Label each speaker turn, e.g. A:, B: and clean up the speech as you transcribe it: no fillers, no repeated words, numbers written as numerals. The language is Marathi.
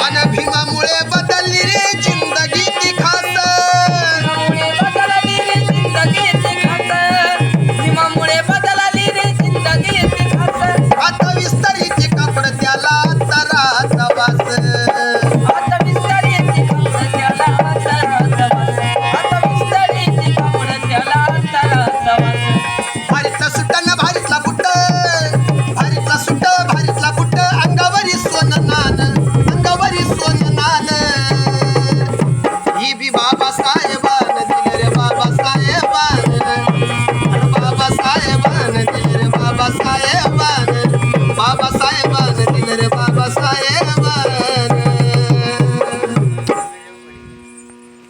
A: अन भीमामुळे बदलली रे जिंदगी ती खास आता विस्तारीची कापड त्याला तराचा वास भारीतला सुट्ट न भारीतला बुट्ट भारीतला सुट्ट भारीतला बुट्ट अंगावरी सोनं नान अंगावरी सोनं नान ही बी बाबासाहेबान दिलं रे बाबासाहेबान बाबासाहेबान दिलं रे बाबासाहेबान बाबासाहेबान दिलं रे